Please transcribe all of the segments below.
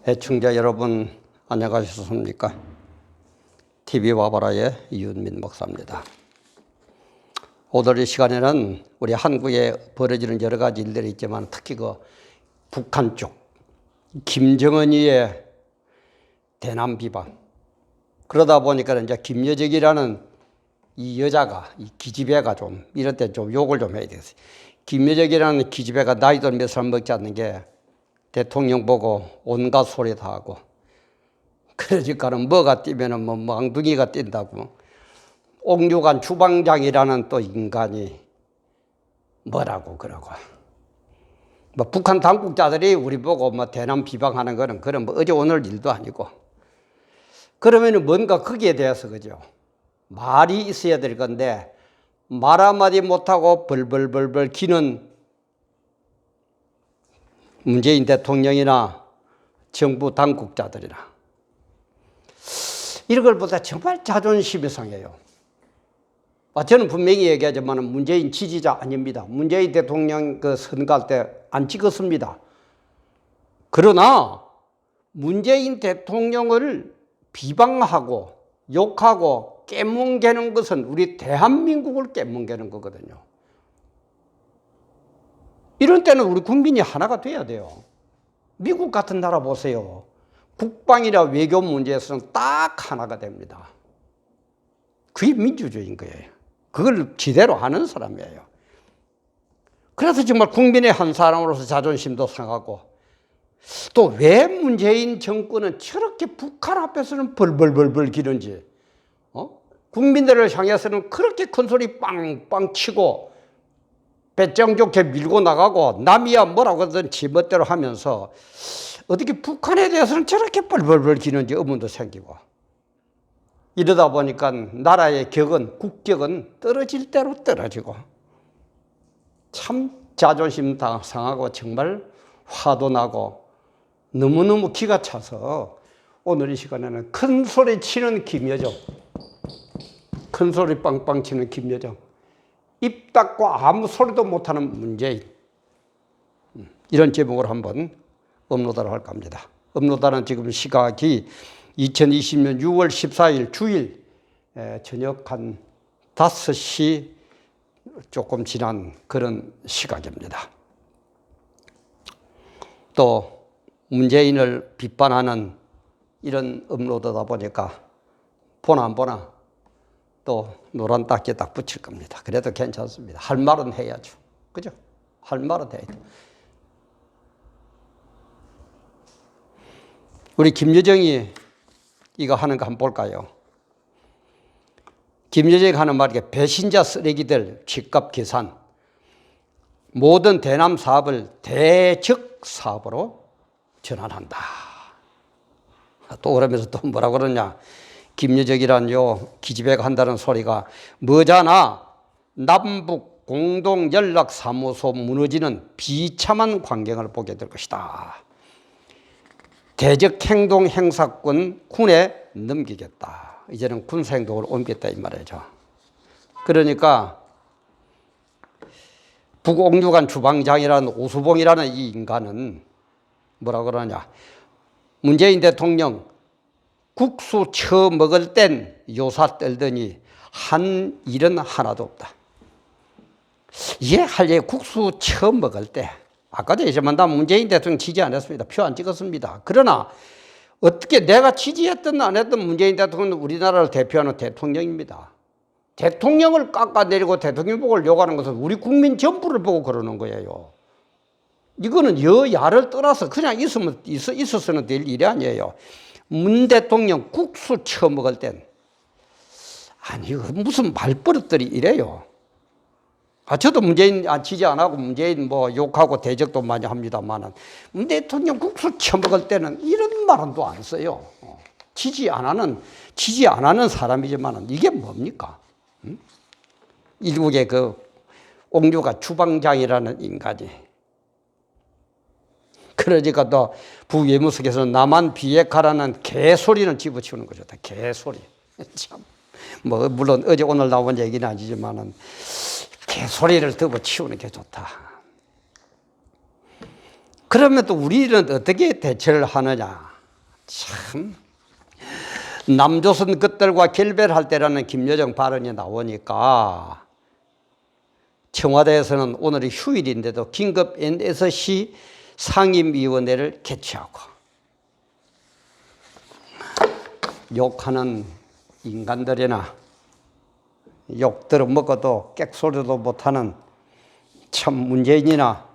애청자 여러분 안녕하셨습니까? TV 와바라의 이윤민 목사입니다. 오늘 이 시간에는 우리 한국에 벌어지는 여러 가지 일들이 있지만 특히 그 북한 쪽 김정은이의 대남 비방, 그러다 보니까 이제 김여정이라는 이 여자가, 이 기집애가 좀 이럴 때 좀 욕을 좀 해야 되겠어요. 김여정이라는 기집애가 나이도 몇 살 먹지 않는 게 대통령 보고 온갖 소리 다 하고, 그러니까는 뭐가 뛰면은 뭐 망둥이가 뛴다고. 옥류관 주방장이라는 또 인간이 뭐라고 그러고, 뭐 북한 당국자들이 우리 보고 뭐 대남 비방하는 거는 그런 뭐 어제 오늘 일도 아니고, 그러면은 뭔가 거기에 대해서 그죠, 말이 있어야 될 건데 말 한마디 못하고 벌벌벌벌 기는 문재인 대통령이나 정부 당국자들이나 이런 걸 보다 정말 자존심이 상해요. 저는 분명히 얘기하지만 문재인 지지자 아닙니다. 문재인 대통령 그 선거할 때 안 찍었습니다. 그러나 문재인 대통령을 비방하고 욕하고 깨뭉개는 것은 우리 대한민국을 깨뭉개는 거거든요. 이런 때는 우리 국민이 하나가 돼야 돼요. 미국 같은 나라 보세요. 국방이나 외교 문제에서는 딱 하나가 됩니다. 그게 민주주의인 거예요. 그걸 지대로 하는 사람이에요. 그래서 정말 국민의 한 사람으로서 자존심도 상하고, 또 왜 문재인 정권은 저렇게 북한 앞에서는 벌벌벌벌 기는지, 국민들을 향해서는 그렇게 큰 소리 빵빵 치고 배짱 좋게 밀고 나가고 남이야 뭐라고 하든 지멋대로 하면서 어떻게 북한에 대해서는 저렇게 벌벌벌 기는지 의문도 생기고, 이러다 보니까 나라의 격은, 국격은 떨어질 대로 떨어지고 참 자존심 상하고 정말 화도 나고 너무너무 기가 차서 오늘 이 시간에는 큰 소리 치는 김여정, 큰 소리 빵빵 치는 김여정, 입 닫고 아무 소리도 못하는 문재인, 이런 제목으로 한번 업로드를 할까 합니다. 업로드는 지금 시각이 2020년 6월 14일 주일 저녁 한 5시 조금 지난 그런 시각입니다. 또 문재인을 비판하는 이런 업로드다 보니까 보나 안 보나 또 노란 딱지 딱 붙일 겁니다. 그래도 괜찮습니다. 할 말은 해야죠. 그죠? 할 말은 해야죠. 우리 김여정이 이거 하는 거 한번 볼까요? 김여정이 하는 말이 배신자 쓰레기들 집값 계산, 모든 대남 사업을 대적 사업으로 전환한다. 또 그러면서 또 뭐라 그러냐, 김여정이란 요 기집애가 한다는 소리가 뭐잖아. 남북 공동연락사무소 무너지는 비참한 광경을 보게 될 것이다. 대적 행동 행사권 군에 넘기겠다. 이제는 군사 행동을 옮겼다 이 말이죠. 그러니까 북옥류관 주방장이라는 오수봉이라는 이 인간은 뭐라 그러냐, 문재인 대통령 국수 처 먹을 땐 요사 떨더니 한 일은 하나도 없다. 할 국수 처 먹을 때, 아까도 얘기했지만 나 문재인 대통령 지지 안 했습니다. 표 안 찍었습니다. 그러나 어떻게 내가 지지했든 안 했든 문재인 대통령은 우리나라를 대표하는 대통령입니다. 대통령을 깎아내리고 대통령 보고 욕하는 것은 우리 국민 전부를 보고 그러는 거예요. 이거는 여야를 떠나서 그냥 있었으면 될 일이 아니에요. 문 대통령 국수 처먹을 땐, 아니 무슨 말버릇들이 이래요. 저도 문재인 지지 안 하고 문재인 뭐 욕하고 대적도 많이 합니다만은 문 대통령 국수 처먹을 때는 이런 말은 또 안 써요. 지지 안 하는 사람이지만은 이게 뭡니까? 일국의 그 옥류관 주방장이라는 인간이, 그러니까 또 부외무석에서는 남한 비핵화라는 개소리는 집어치우는 거죠. 개소리. 참. 뭐, 물론 어제 오늘 나온 얘기는 아니지만은 개소리를 집어치우는 게 좋다. 그러면 또 우리는 어떻게 대처를 하느냐. 참 남조선 것들과 결별할 때라는 김여정 발언이 나오니까 청와대에서는 오늘이 휴일인데도 긴급 NSC 상임위원회를 개최하고 욕하는 인간들이나 욕 들어먹어도 객소리도 못하는 참 문재인이나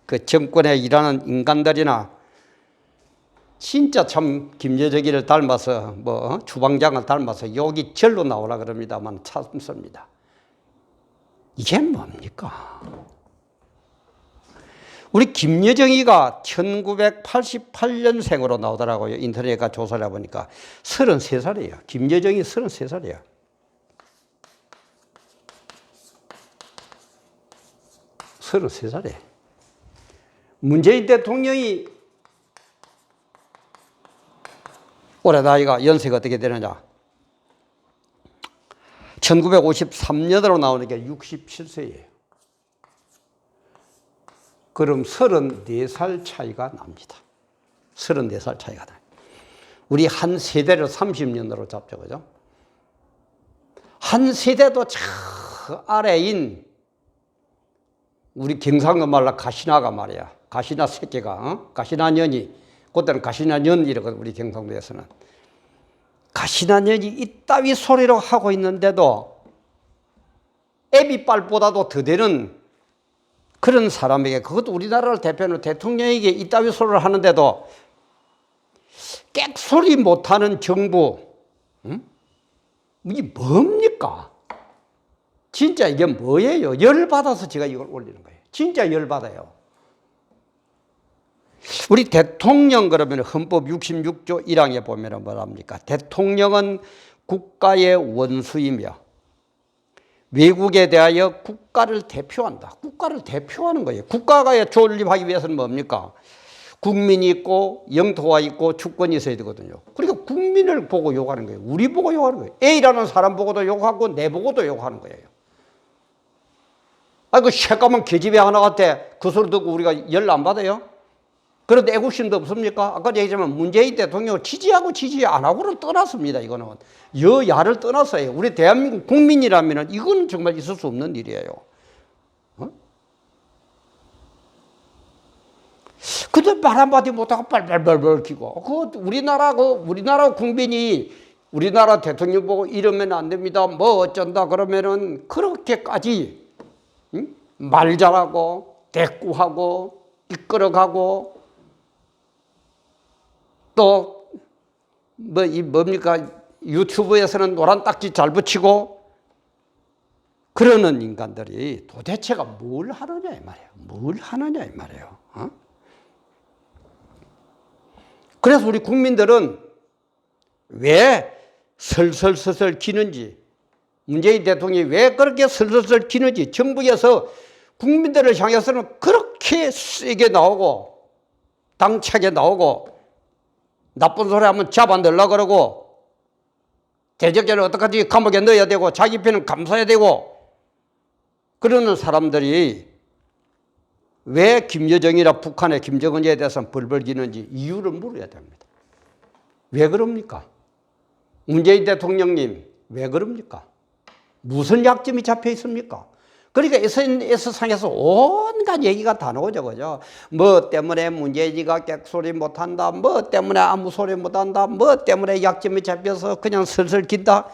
그 정권에 일하는 인간들이나 진짜 참 김여정이를 닮아서 뭐 주방장을 닮아서 욕이 절로 나오라 그럽니다만 참습니다. 이게 뭡니까? 우리 김여정이가 1988년생으로 나오더라고요. 인터넷에 조사를 해보니까 33살이에요. 김여정이 33살이에요. 33살이에요. 문재인 대통령이 올해 나이가 연세가 어떻게 되느냐? 1953년으로 나오는 게 67세예요. 그럼 34살 차이가 납니다. 34살 차이가 나요. 우리 한 세대를 30년으로 잡죠, 그죠? 한 세대도 저 아래인 우리 경상도 말로 가시나가 말이야. 가시나 새끼가, 가시나 년이, 그때는 가시나 년이라거든, 우리 경상도에서는. 가시나 년이 이따위 소리로 하고 있는데도 애비빨보다도 더 되는 그런 사람에게, 그것도 우리나라를 대표하는 대통령에게 이따위 소리를 하는데도 객소리 못하는 정부, 이게 뭡니까? 진짜 이게 뭐예요? 열받아서 제가 이걸 올리는 거예요. 진짜 열받아요. 우리 대통령 그러면 헌법 66조 1항에 보면 뭐랍니까? 대통령은 국가의 원수이며 외국에 대하여 국가를 대표한다. 국가를 대표하는 거예요. 국가가 존립하기 위해서는 뭡니까? 국민이 있고 영토가 있고 주권이 있어야 되거든요. 그러니까 국민을 보고 욕하는 거예요. 우리 보고 욕하는 거예요. A라는 사람 보고도 욕하고 내 보고도 욕하는 거예요. 그 새까만 계집애 하나 같아. 그 소리 듣고 우리가 열 안 받아요? 그런데 애국심도 없습니까? 아까 얘기했지만 문재인 대통령을 지지하고 지지 안 하고는 떠났습니다. 이거는 여야를 떠났어요. 우리 대한민국 국민이라면 이건 정말 있을 수 없는 일이에요. 근데 말 한마디 못하고 빨빨빨빨 기고 우리나라 국민이 우리나라 대통령 보고 이러면 안 됩니다. 뭐 어쩐다 그러면은 그렇게까지 말 잘하고 대꾸하고 이끌어가고 또 뭡니까 유튜브에서는 노란 딱지 잘 붙이고 그러는 인간들이 도대체가 뭘 하느냐 이 말이에요. 뭘 하느냐 이 말이에요. 그래서 우리 국민들은 왜 설설설설 기는지, 문재인 대통령이 왜 그렇게 설설설 기는지, 정부에서 국민들을 향해서는 그렇게 세게 나오고 당차게 나오고 나쁜 소리 하면 잡아넣으려고 그러고 대적자를 어떡하지 감옥에 넣어야 되고 자기 편은 감사해야 되고 그러는 사람들이 왜 김여정이나 북한의 김정은에 대해서는 벌벌 기는지 이유를 물어야 됩니다. 왜 그럽니까? 문재인 대통령님 왜 그럽니까? 무슨 약점이 잡혀 있습니까? 그러니까 SNS상에서 온갖 얘기가 다 나오죠. 그죠? 뭐 때문에 문재인이가 객소리 못한다. 뭐 때문에 아무 소리 못한다. 뭐 때문에 약점이 잡혀서 그냥 슬슬 긴다.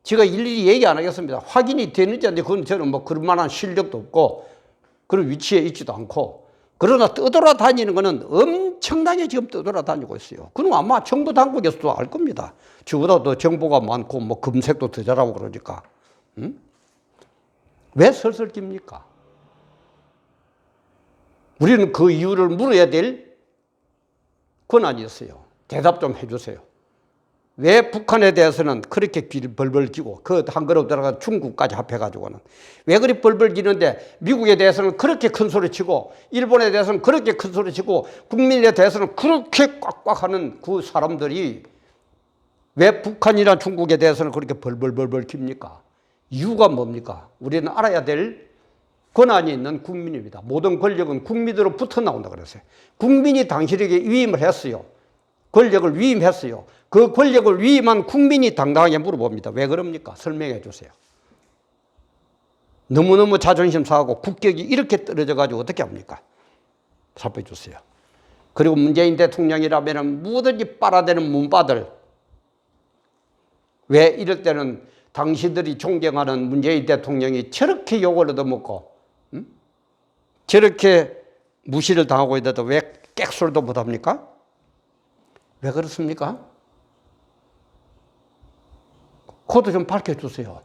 제가 일일이 얘기 안 하겠습니다. 확인이 되는지 안 되는지 그건 저는 뭐 그럴 만한 실력도 없고 그런 위치에 있지도 않고 그러나 떠돌아다니는 거는 엄청나게 지금 떠돌아다니고 있어요. 그럼 아마 정부 당국에서도 알 겁니다. 저보다 더 정보가 많고 뭐 검색도 더 잘하고 그러니까. 왜 설설 깁니까? 우리는 그 이유를 물어야 될 권한이 있어요. 대답 좀 해주세요. 왜 북한에 대해서는 그렇게 벌벌 기고 그 한 그룹 들어가 중국까지 합해가지고는 왜 그리 벌벌 기는데 미국에 대해서는 그렇게 큰 소리 치고 일본에 대해서는 그렇게 큰 소리 치고 국민에 대해서는 그렇게 꽉꽉 하는 그 사람들이 왜 북한이나 중국에 대해서는 그렇게 벌벌 깁니까? 이유가 뭡니까? 우리는 알아야 될 권한이 있는 국민입니다. 모든 권력은 국민으로부터 나온다 그랬어요. 국민이 당신에게 위임을 했어요. 권력을 위임했어요. 그 권력을 위임한 국민이 당당하게 물어봅니다. 왜 그럽니까? 설명해 주세요. 너무너무 자존심 상하고 국격이 이렇게 떨어져 가지고 어떻게 합니까? 답해 주세요. 그리고 문재인 대통령이라면 뭐든지 빨아대는 문바들. 왜 이럴 때는 당신들이 존경하는 문재인 대통령이 저렇게 욕을 얻어먹고 저렇게 무시를 당하고 있는데도 왜 객소리도 못합니까? 왜 그렇습니까? 그것도 좀 밝혀주세요.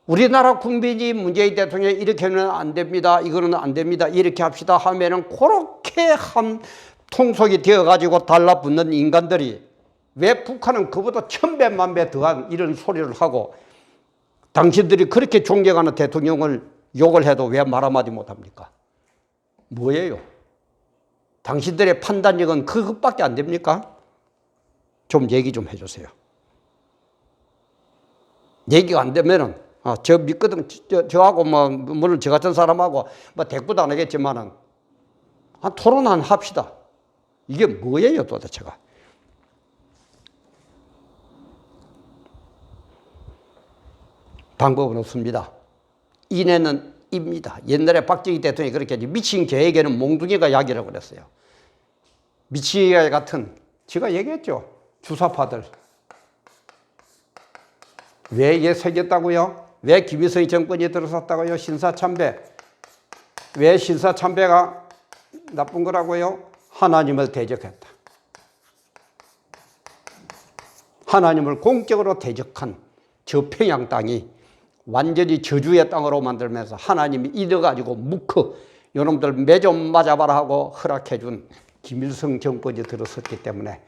우리나라 국민이 문재인 대통령이 이렇게 하면 안 됩니다. 이거는 안 됩니다. 이렇게 합시다 하면은 그렇게 한 통속이 되어가지고 달라붙는 인간들이 왜 북한은 그보다 천배 만배 더한 이런 소리를 하고 당신들이 그렇게 존경하는 대통령을 욕을 해도 왜 말 한마디 못합니까? 뭐예요? 당신들의 판단력은 그것밖에 안 됩니까? 좀 얘기 좀 해주세요. 얘기가 안 되면은 저 믿거든 저하고 뭐 물론 저 같은 사람하고 뭐 대꾸도 안 하겠지만은 토론 한 합시다. 이게 뭐예요 도대체가? 방법은 없습니다. 인해는 입니다. 옛날에 박정희 대통령이 그렇게 미친 개에게는 몽둥이가 약이라고 그랬어요. 미친 개 같은 제가 얘기했죠. 주사파들. 왜 이게 생겼다고요? 왜 김일성이 정권이 들어섰다고요? 신사참배. 왜 신사참배가 나쁜 거라고요? 하나님을 대적했다. 하나님을 공격으로 대적한 저 평양 땅이 완전히 저주의 땅으로 만들면서 하나님이 이래가지고 무크 요놈들 매 좀 맞아봐라 하고 허락해준 김일성 정권이 들어섰기 때문에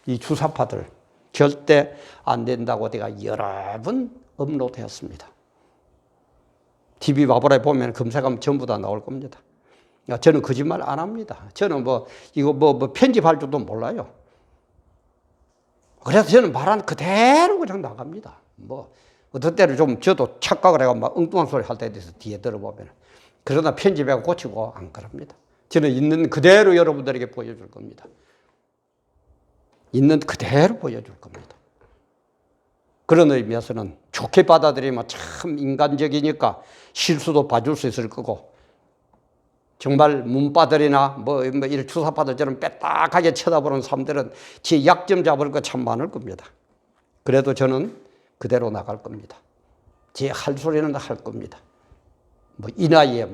이 주사파들 절대 안 된다고 제가 여러 번 업로드했습니다. TV 바보라에 보면 검색하면 전부 다 나올 겁니다. 저는 거짓말 안 합니다. 저는 이거 편집할 줄도 몰라요. 그래서 저는 말한 그대로 그냥 나갑니다. 어떤 때는 좀 저도 착각을 해가 막 엉뚱한 소리 할 때에 대해서 뒤에 들어보면 그러다 편집하고 고치고 안 그럽니다. 저는 있는 그대로 여러분들에게 보여줄 겁니다. 있는 그대로 보여줄 겁니다. 그런 의미에서는 좋게 받아들이면 참 인간적이니까 실수도 봐줄 수 있을 거고 정말 문바들이나 이런 주사파들처럼 빼딱하게 쳐다보는 사람들은 제 약점 잡을 거 참 많을 겁니다. 그래도 저는 그대로 나갈 겁니다. 제 할 소리는 할 겁니다. 이 나이에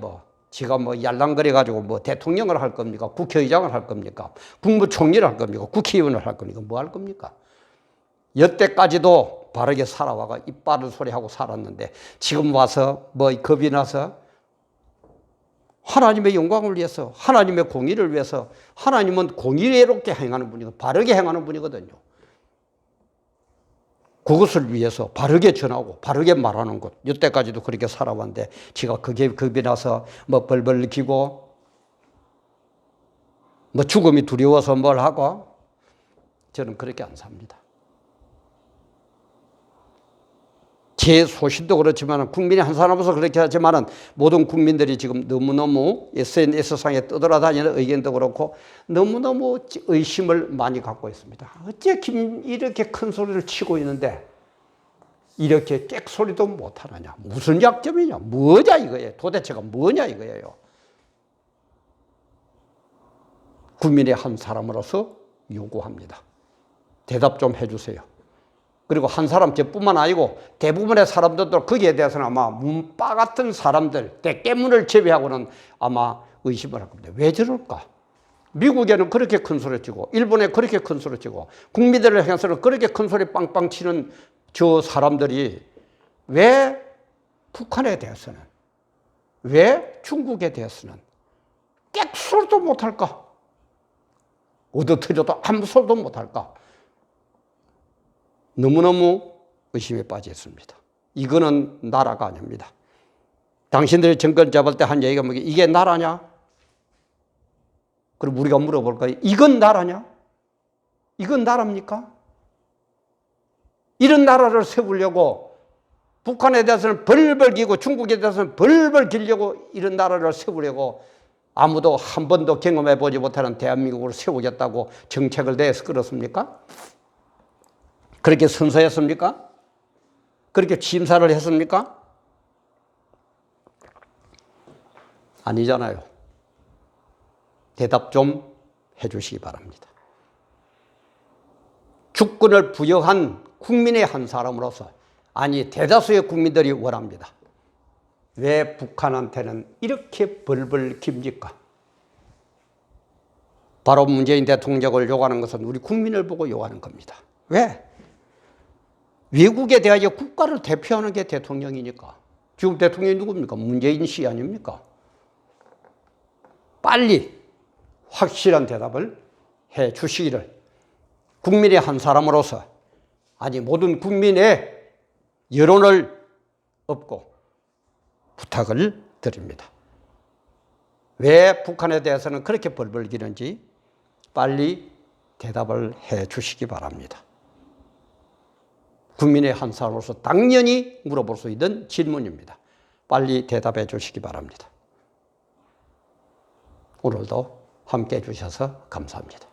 제가 얄랑거려가지고 대통령을 할 겁니까? 국회의장을 할 겁니까? 국무총리를 할 겁니까? 국회의원을 할 겁니까? 뭐 할 겁니까? 여태까지도 바르게 살아와가 입 바른 소리 하고 살았는데 지금 와서 겁이 나서 하나님의 영광을 위해서 하나님의 공의를 위해서 하나님은 공의롭게 행하는 분이고 바르게 행하는 분이거든요. 그것을 위해서 바르게 전하고 바르게 말하는 것. 이때까지도 그렇게 살아왔는데 제가 그게 겁이 나서 벌벌 기고 죽음이 두려워서 뭘 하고 저는 그렇게 안 삽니다. 제 소신도 그렇지만 국민이 한 사람으로서 그렇게 하지만 모든 국민들이 지금 너무너무 SNS상에 떠돌아다니는 의견도 그렇고 너무너무 의심을 많이 갖고 있습니다. 어째 이렇게 큰 소리를 치고 있는데 이렇게 객소리도 못하느냐. 무슨 약점이냐. 뭐냐 이거예요. 도대체가 뭐냐 이거예요. 국민의 한 사람으로서 요구합니다. 대답 좀 해주세요. 그리고 한 사람 저뿐만 아니고 대부분의 사람들도 거기에 대해서는 아마 문바 같은 사람들, 대깨문을 제외하고는 아마 의심을 할 겁니다. 왜 저럴까? 미국에는 그렇게 큰 소리 치고 일본에 그렇게 큰 소리 치고 국민들을 향해서는 그렇게 큰 소리 빵빵 치는 저 사람들이 왜 북한에 대해서는 왜 중국에 대해서는 객소리도 못할까? 얻어터져도 아무 소리도 못할까? 너무너무 의심에 빠져 있습니다. 이거는 나라가 아닙니다. 당신들이 정권 잡을 때 한 얘기가 이게 나라냐? 그럼 우리가 물어볼 거예요. 이건 나라냐? 이건 나라입니까? 이런 나라를 세우려고 북한에 대해서는 벌벌 기고 중국에 대해서는 벌벌 기려고 이런 나라를 세우려고 아무도 한 번도 경험해 보지 못하는 대한민국을 세우겠다고 정책을 내서 그렇습니까? 그렇게 선서했습니까? 그렇게 심사를 했습니까? 아니잖아요. 대답 좀 해주시기 바랍니다. 주권을 부여한 국민의 한 사람으로서, 아니 대다수의 국민들이 원합니다. 왜 북한한테는 이렇게 벌벌 깁니까? 바로 문재인 대통령을 요구하는 것은 우리 국민을 보고 요구하는 겁니다. 왜? 외국에 대하여 국가를 대표하는 게 대통령이니까. 지금 대통령이 누굽니까? 문재인 씨 아닙니까? 빨리 확실한 대답을 해 주시기를 국민의 한 사람으로서, 아니 모든 국민의 여론을 얻고 부탁을 드립니다. 왜 북한에 대해서는 그렇게 벌벌 기는지 빨리 대답을 해 주시기 바랍니다. 국민의 한 사람으로서 당연히 물어볼 수 있는 질문입니다. 빨리 대답해 주시기 바랍니다. 오늘도 함께 해주셔서 감사합니다.